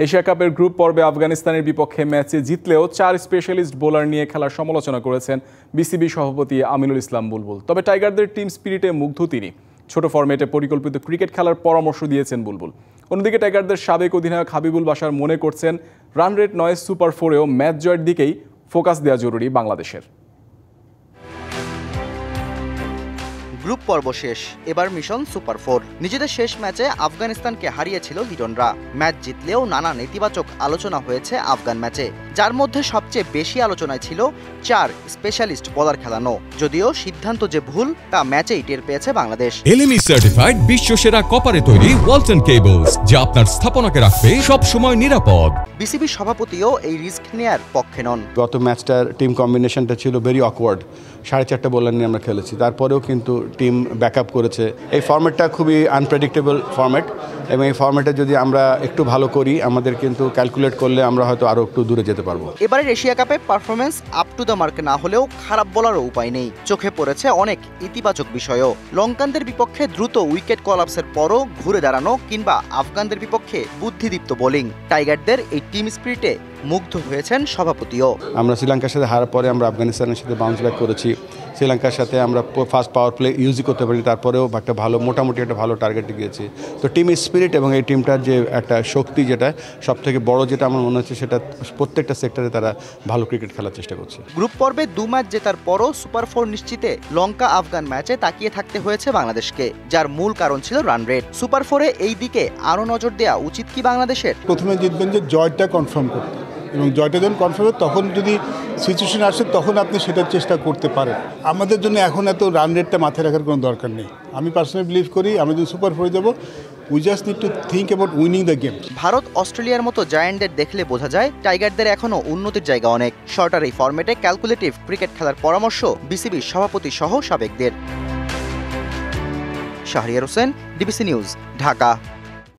Asia কাপের group পর্বে আফগানিস্তানের বিপক্ষে ম্যাচে জিতলেও 4 স্পেশালিস্ট বোলার নিয়ে খেলার সমালোচনা করেছেন বিসিবি সভাপতি আমিনুল ইসলাম বুলবুল। তবে টাইগারদের টিম স্পিরিটে মুগ্ধ তিনি। ছোট ফরম্যাটে পরিকল্পিত ক্রিকেট খেলার পরামর্শ দিয়েছেন বুলবুল। অন্যদিকে টাইগারদের সাবেক অধিনায়ক হাবিবুল বাশার মনে করছেন রান রেট নয় সুপার 4-এও ম্যাচ জয়ের দিকেই ফোকাস দেওয়া জরুরি বাংলাদেশের। গ্রুপ পর্ব শেষ, এবার মিশন সুপার 4। নিজেদের শেষ ম্যাচে আফগানিস্তানকে হারিয়েছিল লিটনরা। ম্যাচ জিতলেও নানা নেতিবাচক আলোচনা হয়েছে আফগান ম্যাচে, যার মধ্যে সবচেয়ে বেশি আলোচনায় ছিল 4 স্পেশালিস্ট বোলার খেলানো। যদিও সিদ্ধান্ত যে ভুল তা ম্যাচেই টের পেয়েছে বাংলাদেশ। এলএমই সার্টিফাইড বিশ্বসেরা কপারে তৈরি ওয়ালটন কেবলস, যা আপনার স্থাপনাকে রাখবে সব সময় নিরাপদ। বিসিবি সভাপতিও এই রিস্ক নেয়ার পক্ষে নন। গত ম্যাচটার টিম কম্বিনেশনটা ছিল ভেরি অকওয়ার্ড। 4.5টা বোলার নিয়ে আমরা খেলেছি, তারপরেও কিন্তু টিম ব্যাকআপ করেছে। এই ফরম্যাটটা খুবই আনপ্রেডিক্টেবল ফরম্যাট, এবং এই ফরম্যাটে যদি আমরা একটু ভালো করি, আমাদের কিন্তু ক্যালকুলেট করলে আমরা হয়তো আরও একটু দূরে যেতে পারবো। এবারের এশিয়া কাপে performance up to the mark না হলেও খারাপ বলারও উপায় নেই। চোখে পড়েছে অনেক ইতিবাচক বিষয়ও। লঙ্কানদের বিপক্ষে দ্রুত উইকেট কলাপসের পরও ঘুরে দাঁড়ানো, কিংবা আফগানদের বিপক্ষে বুদ্ধিদীপ্ত বোলিং। টাইগারদের এই টিম স্পিরিটে মুগ্ধ হয়েছেন সভাপতিও। আমরা শ্রীলঙ্কার সাথে হারার পরে আমরা আফগানিস্তানের সাথে বাউন্স ব্যাক করেছি। শ্রীলঙ্কার সাথে আমরা ফার্স্ট পাওয়ার প্লে ইউজই করতে পারি, তারপরেও একটা ভালো মোটামুটি একটা ভালো টার্গেটে গিয়েছি। তো টিম স্পিরিট এবং এই টিমটার যে একটা শক্তি, যেটা সবথেকে বড়, যেটা আমার মনে হচ্ছে, সেটা প্রত্যেকটা সেক্টরে তারা ভালো ক্রিকেট খেলার চেষ্টা করছে। গ্রুপ পর্বে 2 ম্যাচ জেতার পরও সুপার 4 নিশ্চিতে লঙ্কা আফগান ম্যাচে তাকিয়ে থাকতে হয়েছে বাংলাদেশকে, যার মূল কারণ ছিল রান রেট। সুপার 4-এ এই দিকে আরও নজর দেওয়া উচিত কি বাংলাদেশের? প্রথমে জিতবেন যে জয়টা কনফার্ম করতে, এবং জয়টা যখন কনফার্ম হবে তখন যদি সিচুয়েশন আসে তখন আপনি সেটার চেষ্টা করতে পারেন। আমাদের জন্য এখন এত রান রেটটা মাথায় রাখার কোনো দরকার নেই। আমি পার্সোনালি বিলিভ করি আমরা যদি সুপার 4 যাব, we just need to think about winning the game. Bharat অস্ট্রেলিয়ার মতো জায়ান্টদের দেখলে বোঝা যায় টাইগারদের এখনও উন্নতির জায়গা অনেক। শর্টার এই ফরম্যাটে ক্যালকুলেটিভ ক্রিকেট খেলার পরামর্শ বিসিবির সভাপতি সহ সাবেকদের। Shahriar Hossain, DBC news, Dhaka.